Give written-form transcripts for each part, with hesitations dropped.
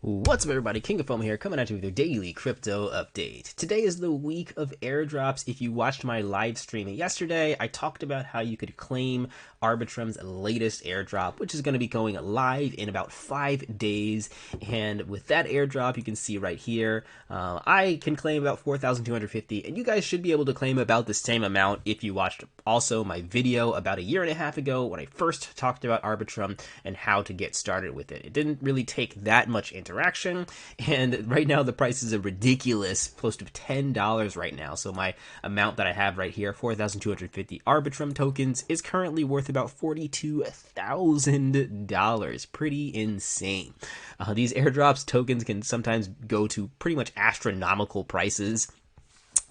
What's up, everybody? King of Fomo here, coming at you with your daily crypto update. Today is the week of airdrops. If you watched my live stream yesterday, I talked about how you could claim Arbitrum's latest airdrop, which is going to be going live in about 5 days. And with that airdrop, you can see right here, I can claim about 4,250, and you guys should be able to claim about the same amount if you watched also my video about a year and a half ago when I first talked about Arbitrum and how to get started with it. It didn't really take that much interaction, and right now the price is a ridiculous close to $10 right now. So my amount that I have right here, 4,250 Arbitrum tokens, is currently worth about $42,000. Pretty insane. These airdrops tokens can sometimes go to pretty much astronomical prices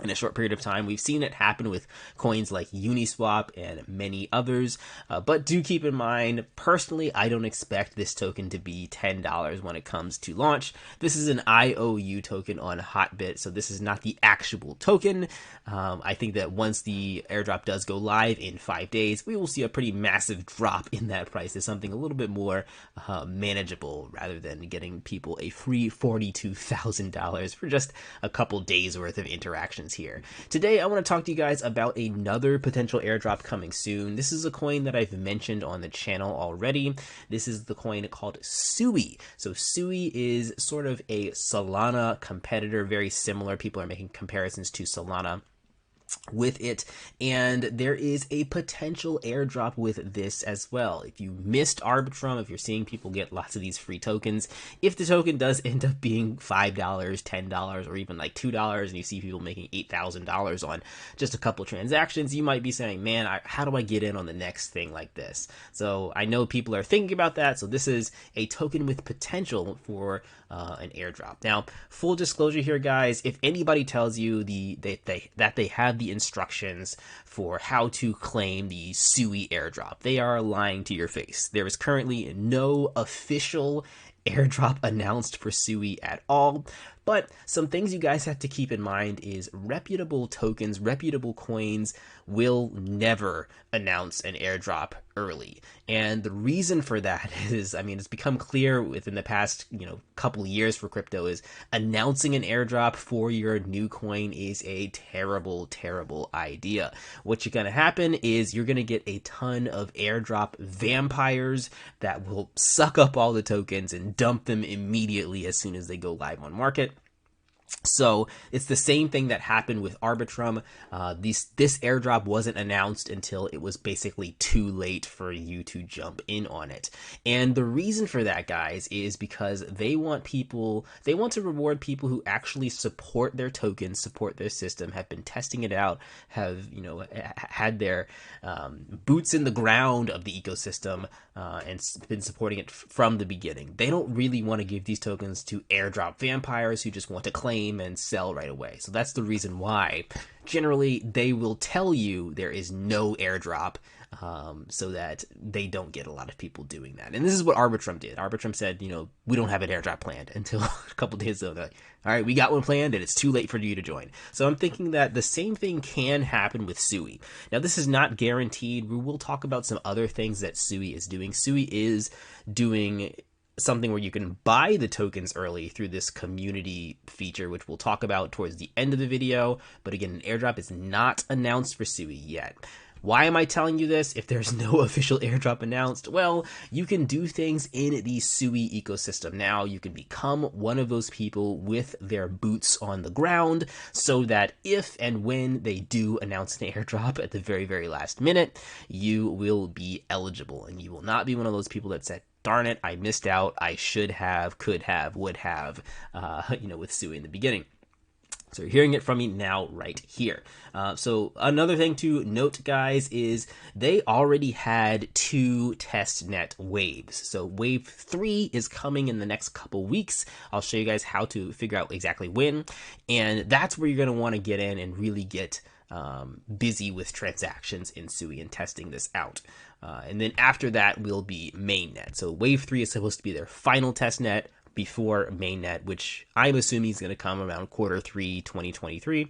in a short period of time. We've seen it happen with coins like Uniswap and many others, but do keep in mind, personally, I don't expect this token to be $10 when it comes to launch. This is an IOU token on Hotbit, so this is not the actual token. I think that once the airdrop does go live in 5 days, we will see a pretty massive drop in that price to something a little bit more manageable, rather than getting people a free $42,000 for just a couple days worth of interactions here. Today, I want to talk to you guys about another potential airdrop coming soon. This is a coin that I've mentioned on the channel already. This is the coin called Sui. So Sui is sort of a Solana competitor, very similar. People are making comparisons to Solana with it, and there is a potential airdrop with this as well. If you missed Arbitrum, if you're seeing people get lots of these free tokens, if the token does end up being $5, $10, or even like $2, and you see people making $8,000 on just a couple transactions, you might be saying, man, how do I get in on the next thing like this? So I know people are thinking about that. So this is a token with potential for an airdrop. Now, full disclosure here, guys, if anybody tells you that they have the instructions for how to claim the Sui airdrop, they are lying to your face. There is currently no official airdrop announced for Sui at all. But some things you guys have to keep in mind is reputable tokens, reputable coins will never announce an airdrop early. And the reason for that is, I mean, it's become clear within the past, couple years for crypto, is announcing an airdrop for your new coin is a terrible, terrible idea. What's going to happen is you're going to get a ton of airdrop vampires that will suck up all the tokens and dump them immediately as soon as they go live on market. So it's the same thing that happened with Arbitrum. This airdrop wasn't announced until it was basically too late for you to jump in on it. And the reason for that, guys, is because they want to reward people who actually support their tokens, support their system, have been testing it out, have, had their boots in the ground of the ecosystem, and been supporting it from the beginning. They don't really want to give these tokens to airdrop vampires who just want to claim and sell right away. So that's the reason why generally they will tell you there is no airdrop, so that they don't get a lot of people doing that. And this is what Arbitrum did. Arbitrum said, we don't have an airdrop planned, until a couple days ago. They're like, all right, we got one planned and it's too late for you to join. So I'm thinking that the same thing can happen with Sui. Now, this is not guaranteed. We will talk about some other things that Sui is doing. Sui is doing something where you can buy the tokens early through this community feature, which we'll talk about towards the end of the video. But again, an airdrop is not announced for Sui yet. Why am I telling you this if there's no official airdrop announced? Well, you can do things in the Sui ecosystem now. You can become one of those people with their boots on the ground, so that if and when they do announce an airdrop at the very, very last minute, you will be eligible, and you will not be one of those people that said, darn it, I missed out, I should have, could have, would have, with Sui in the beginning. So you're hearing it from me now right here. So another thing to note, guys, is they already had 2 testnet waves. So wave 3 is coming in the next couple weeks. I'll show you guys how to figure out exactly when. And that's where you're going to want to get in and really get busy with transactions in Sui and testing this out. And then after that will be mainnet. So wave 3 is supposed to be their final testnet. before mainnet, which I'm assuming is going to come around Q3 2023.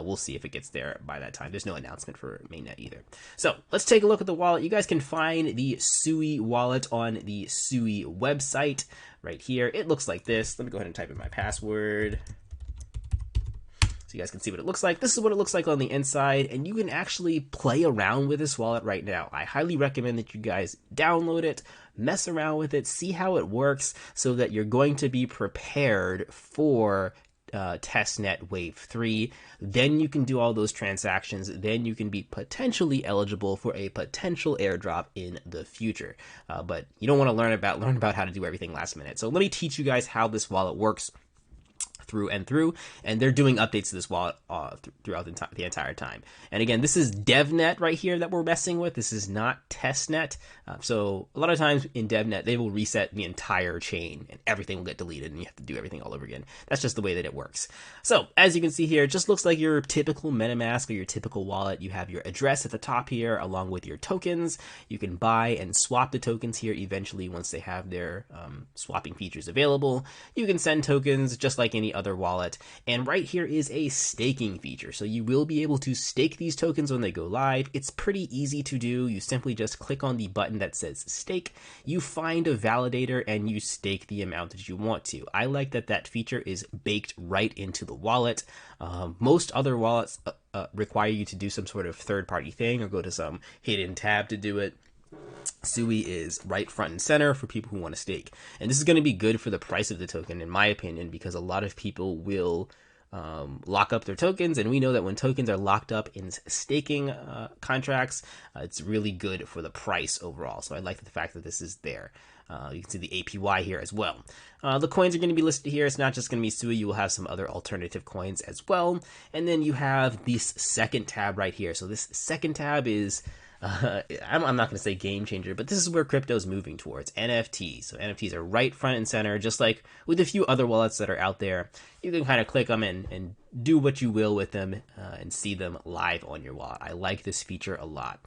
We'll see if it gets there by that time. There's no announcement for mainnet either. So let's take a look at the wallet. You guys can find the Sui wallet on the Sui website right here. It looks like this. Let me go ahead and type in my password so you guys can see what it looks like. This is what it looks like on the inside, and you can actually play around with this wallet right now. I highly recommend that you guys download it, mess around with it, see how it works, so that you're going to be prepared for testnet wave 3. Then you can do all those transactions. Then you can be potentially eligible for a potential airdrop in the future. But you don't want to learn about how to do everything last minute. So let me teach you guys how this wallet works through, and they're doing updates to this wallet throughout the entire time. And again, this is DevNet right here that we're messing with. This is not testnet. So a lot of times in DevNet, they will reset the entire chain and everything will get deleted and you have to do everything all over again. That's just the way that it works. So as you can see here, it just looks like your typical MetaMask or your typical wallet. You have your address at the top here along with your tokens. You can buy and swap the tokens here eventually once they have their swapping features available. You can send tokens just like any other wallet, and right here is a staking feature, so you will be able to stake these tokens when they go live. It's pretty easy to do. You simply just click on the button that says stake, you find a validator, and you stake the amount that you want to. I like that feature is baked right into the wallet. Most other wallets require you to do some sort of third-party thing or go to some hidden tab to do it. Sui is right front and center for people who want to stake. And this is going to be good for the price of the token, in my opinion, because a lot of people will lock up their tokens. And we know that when tokens are locked up in staking contracts, it's really good for the price overall. So I like the fact that this is there. You can see the APY here as well. The coins are going to be listed here. It's not just going to be Sui. You will have some other alternative coins as well. And then you have this second tab right here. So this second tab is I'm not going to say game changer, but this is where crypto is moving towards, NFTs. So NFTs are right front and center, just like with a few other wallets that are out there. You can kind of click them and do what you will with them and see them live on your wallet. I like this feature a lot.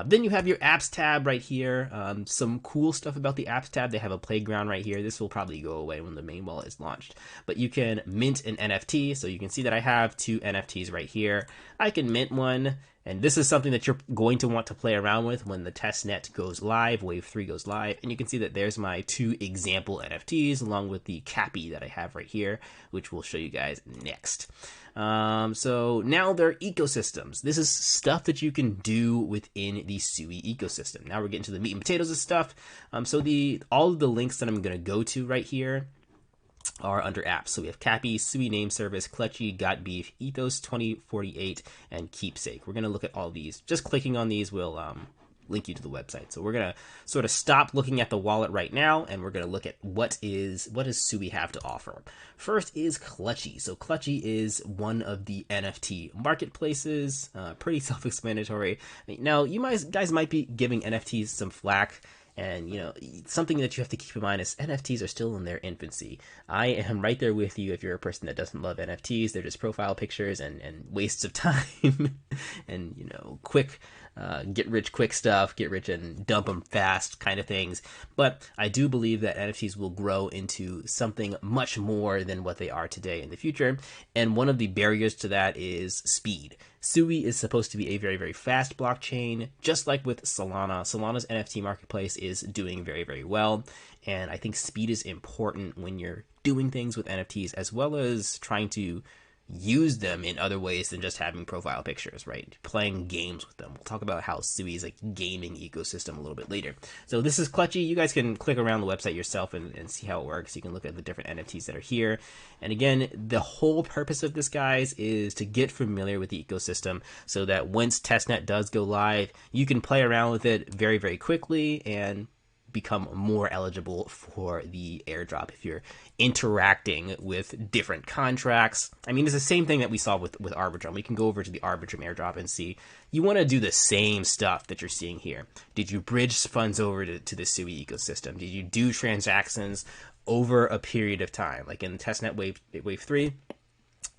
Then you have your apps tab right here. Some cool stuff about the apps tab. They have a playground right here. This will probably go away when the main wallet is launched. But you can mint an NFT. So you can see that I have 2 NFTs right here. I can mint one. And this is something that you're going to want to play around with when the testnet goes live, Wave 3 goes live. And you can see that there's my 2 example NFTs along with the Cappy that I have right here, which we'll show you guys next. So now they're ecosystems. This is stuff that you can do within the Sui ecosystem. Now we're getting to the meat and potatoes of stuff. So all of the links that I'm going to go to right here are under apps. So we have Cappy, Sui Name Service, Clutchy, Got Beef, Ethos 2048, and Keepsake. We're going to look at all these. Just clicking on these will link you to the website. So we're going to sort of stop looking at the wallet right now, and we're going to look at what does Sui have to offer. First is Clutchy. So Clutchy is one of the NFT marketplaces. Pretty self-explanatory. Now, you guys might be giving NFTs some flack. And, something that you have to keep in mind is NFTs are still in their infancy. I am right there with you if you're a person that doesn't love NFTs. They're just profile pictures and wastes of time and, quick, get rich quick stuff, get rich and dump them fast kind of things. But I do believe that NFTs will grow into something much more than what they are today in the future. And one of the barriers to that is speed. Sui is supposed to be a very, very fast blockchain, just like with Solana. Solana's NFT marketplace is doing very, very well. And I think speed is important when you're doing things with NFTs, as well as trying to use them in other ways than just having profile pictures, right? Playing games with them. We'll talk about how Sui is a gaming ecosystem a little bit later. So this is Clutchy. You guys can click around the website yourself and see how it works. You can look at the different NFTs that are here. And again, the whole purpose of this, guys, is to get familiar with the ecosystem so that once testnet does go live, you can play around with it very, very quickly and become more eligible for the airdrop if you're interacting with different contracts. I mean, it's the same thing that we saw with Arbitrum. We can go over to the Arbitrum airdrop and see, you want to do the same stuff that you're seeing here. Did you bridge funds over to the Sui ecosystem? Did you do transactions over a period of time? Like in testnet wave 3,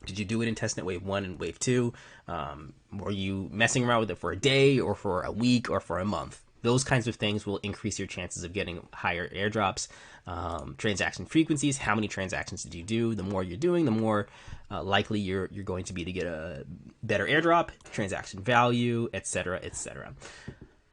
did you do it in testnet wave 1 and wave 2? Were you messing around with it for a day or for a week or for a month? those kinds of things will increase your chances of getting higher airdrops. Transaction frequencies, how many transactions did you do? The more you're doing, the more likely you're going to be to get a better airdrop, transaction value, etc., etc.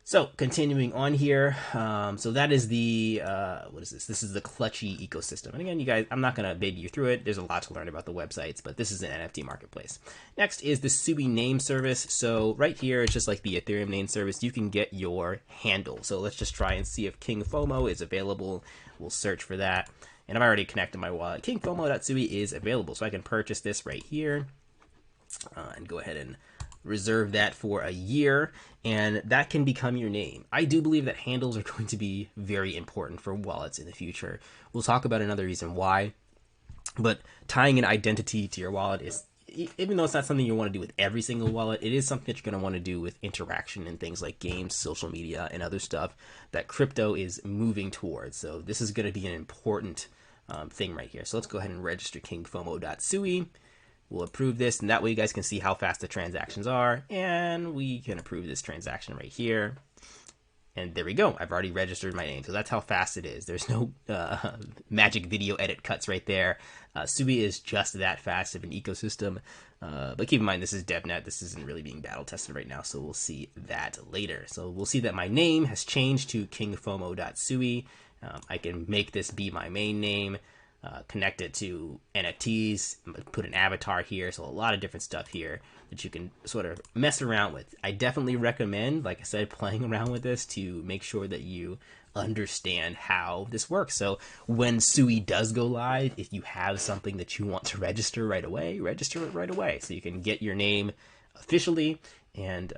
So continuing on here, so that is the, what is this? This is the Clutchy ecosystem. And again, you guys, I'm not going to baby you through it. There's a lot to learn about the websites, but this is an NFT marketplace. Next is the Sui name service. So right here, it's just like the Ethereum name service. You can get your handle. So let's just try and see if King Fomo is available. We'll search for that. And I've already connected my wallet. KingFomo.sui is available. So I can purchase this right here and go ahead and reserve that for a year, and that can become your name. I do believe that handles are going to be very important for wallets in the future. We'll talk about another reason why, but tying an identity to your wallet is, even though it's not something you want to do with every single wallet, it is something that you're going to want to do with interaction and things like games, social media, and other stuff that crypto is moving towards. So this is going to be an important thing right here. So let's go ahead and register KingFomo.sui. We'll approve this, and that way you guys can see how fast the transactions are, and we can approve this transaction right here. And there we go. I've already registered my name, so that's how fast it is. There's no magic video edit cuts right there. Sui is just that fast of an ecosystem, but keep in mind this is DevNet. This isn't really being battle tested right now, so we'll see that later. So we'll see that my name has changed to KingFomo.sui. I can make this be my main name. Connect it to NFTs, put an avatar here, so a lot of different stuff here that you can sort of mess around with. I definitely recommend, like I said, playing around with this to make sure that you understand how this works. So when Sui does go live, if you have something that you want to register right away, register it right away so you can get your name officially and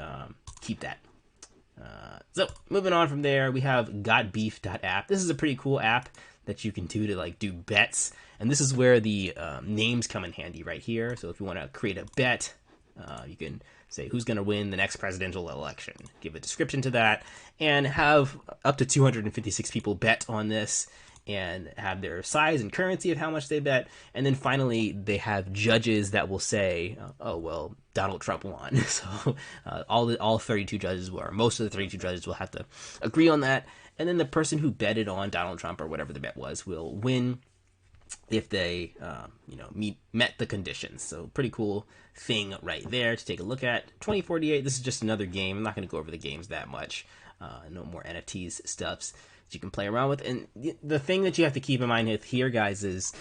keep that. So moving on from there, we have gotbeef.app. This is a pretty cool app that you can do to like do bets, and this is where the names come in handy right here. So if you want to create a bet, you can say who's going to win the next presidential election, give a description to that, and have up to 256 people bet on this and have their size and currency of how much they bet. And then finally they have judges that will say, oh well, Donald Trump won. So all 32 judges, or most of the 32 judges, will have to agree on that. And then the person who betted on Donald Trump, or whatever the bet was, will win if they, met the conditions. So pretty cool thing right there to take a look at. 2048, this is just another game. I'm not going to go over the games that much. No more NFTs stuffs that you can play around with. And the thing that you have to keep in mind here, guys, is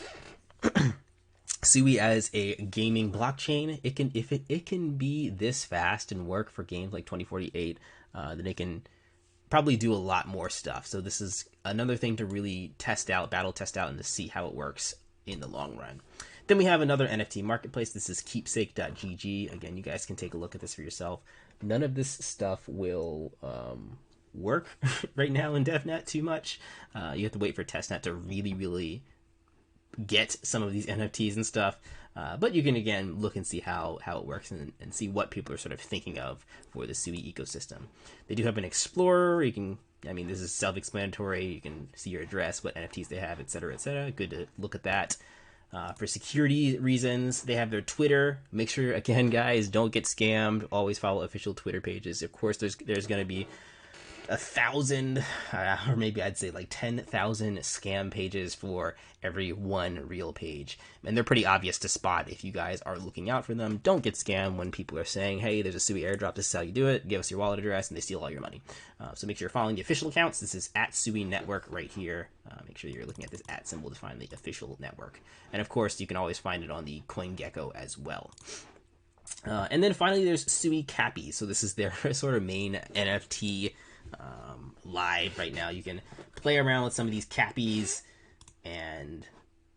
Sui as a gaming blockchain, it can be this fast and work for games like 2048, then it can probably do a lot more stuff. So this is another thing to really battle test out, and to see how it works in the long run. Then we have another NFT marketplace. This is keepsake.gg. Again, you guys can take a look at this for yourself. None of this stuff will work right now in DevNet too much. You have to wait for testnet to really get some of these NFTs and stuff. But you can, again, look and see how it works and see what people are sort of thinking of for the Sui ecosystem. They do have an explorer. You can, this is self-explanatory. You can see your address, what NFTs they have, etc., etc. Good to look at that. For security reasons, they have their Twitter. Make sure, again, guys, don't get scammed. Always follow official Twitter pages. Of course, there's going to be 1,000, or maybe I'd say like 10,000 scam pages for every one real page. And they're pretty obvious to spot if you guys are looking out for them. Don't get scammed when people are saying, hey, there's a Sui airdrop, this is how you do it, give us your wallet address, and they steal all your money. So make sure you're following the official accounts. This is at Sui Network right here. Make sure you're looking at this @ symbol to find the official network. And of course, you can always find it on the CoinGecko as well. And then finally, there's Sui Cappy. So this is their sort of main NFT live right now. You can play around with some of these cappies, and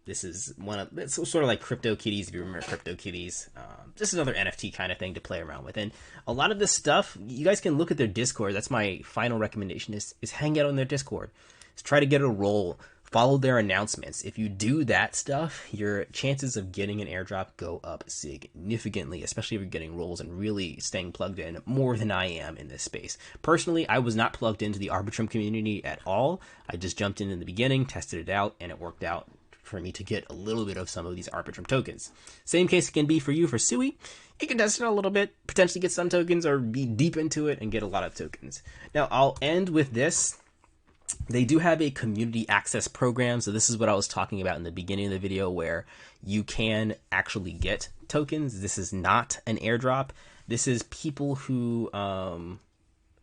this is it's sort of like CryptoKitties, if you remember CryptoKitties. Just another NFT kind of thing to play around with. And a lot of this stuff, you guys can look at their Discord. That's my final recommendation, is hang out on their Discord. Just try to get a role. Follow their announcements. If you do that stuff, your chances of getting an airdrop go up significantly, especially if you're getting roles and really staying plugged in more than I am in this space. Personally, I was not plugged into the Arbitrum community at all. I just jumped in the beginning, tested it out, and it worked out for me to get a little bit of some of these Arbitrum tokens. Same case can be for you for Sui. You can test it a little bit, potentially get some tokens, or be deep into it and get a lot of tokens. Now, I'll end with this. They do have a community access program, so this is what I was talking about in the beginning of the video, where you can actually get tokens. This is not an airdrop. This is people who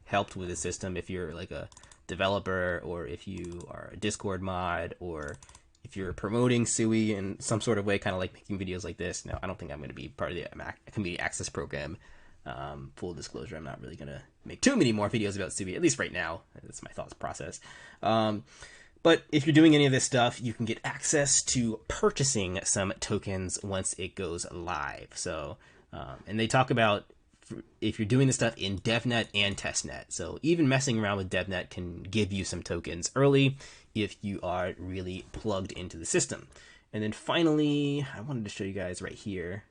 helped with the system. If you're like a developer, or if you are a Discord mod, or if you're promoting Sui in some sort of way, kind of like making videos like this. Now, I don't think I'm going to be part of the community access program. Full disclosure, I'm not really going to make too many more videos about Sui, at least right now. That's my thoughts process. But if you're doing any of this stuff, you can get access to purchasing some tokens once it goes live. So, and they talk about if you're doing this stuff in DevNet and testnet. So even messing around with DevNet can give you some tokens early if you are really plugged into the system. And then finally, I wanted to show you guys right here.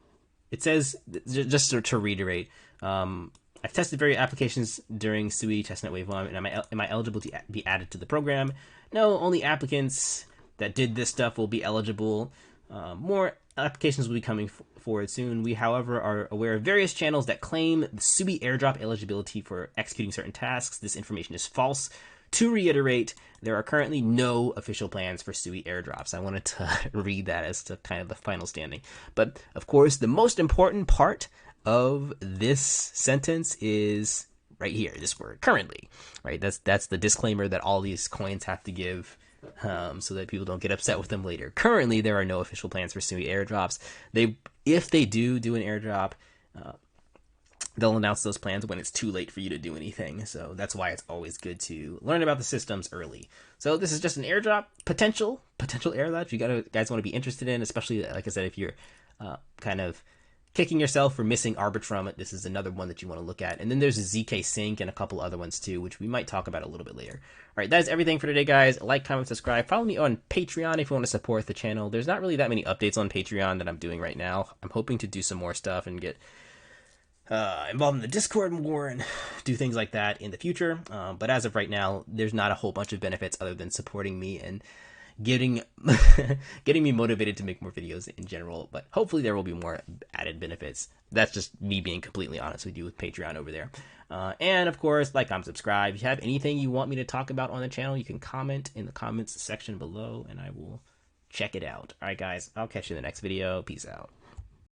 It says, just to reiterate, I've tested various applications during Sui testnet wave 1, and am I eligible to be added to the program? No, only applicants that did this stuff will be eligible. More applications will be coming forward soon. We, however, are aware of various channels that claim the Sui airdrop eligibility for executing certain tasks. This information is false. To reiterate, there are currently no official plans for Sui airdrops. I wanted to read that as to kind of the final standing. But, of course, the most important part of this sentence is right here, this word, currently. Right? That's the disclaimer that all these coins have to give, so that people don't get upset with them later. Currently, there are no official plans for Sui airdrops. If they do an airdrop, they'll announce those plans when it's too late for you to do anything. So that's why it's always good to learn about the systems early. So this is just an airdrop, potential airdrop you guys want to be interested in, especially, like I said, if you're kind of kicking yourself for missing Arbitrum. This is another one that you want to look at. And then there's a ZK Sync and a couple other ones too, which we might talk about a little bit later. All right, that is everything for today, guys. Like, comment, subscribe. Follow me on Patreon if you want to support the channel. There's not really that many updates on Patreon that I'm doing right now. I'm hoping to do some more stuff and get involved in the Discord more and do things like that in the future. But as of right now, there's not a whole bunch of benefits other than supporting me and getting me motivated to make more videos in general. But hopefully there will be more added benefits. That's just me being completely honest with you with Patreon over there. And of course, like, comment, subscribe. If you have anything you want me to talk about on the channel, you can comment in the comments section below and I will check it out. All right, guys, I'll catch you in the next video. Peace out.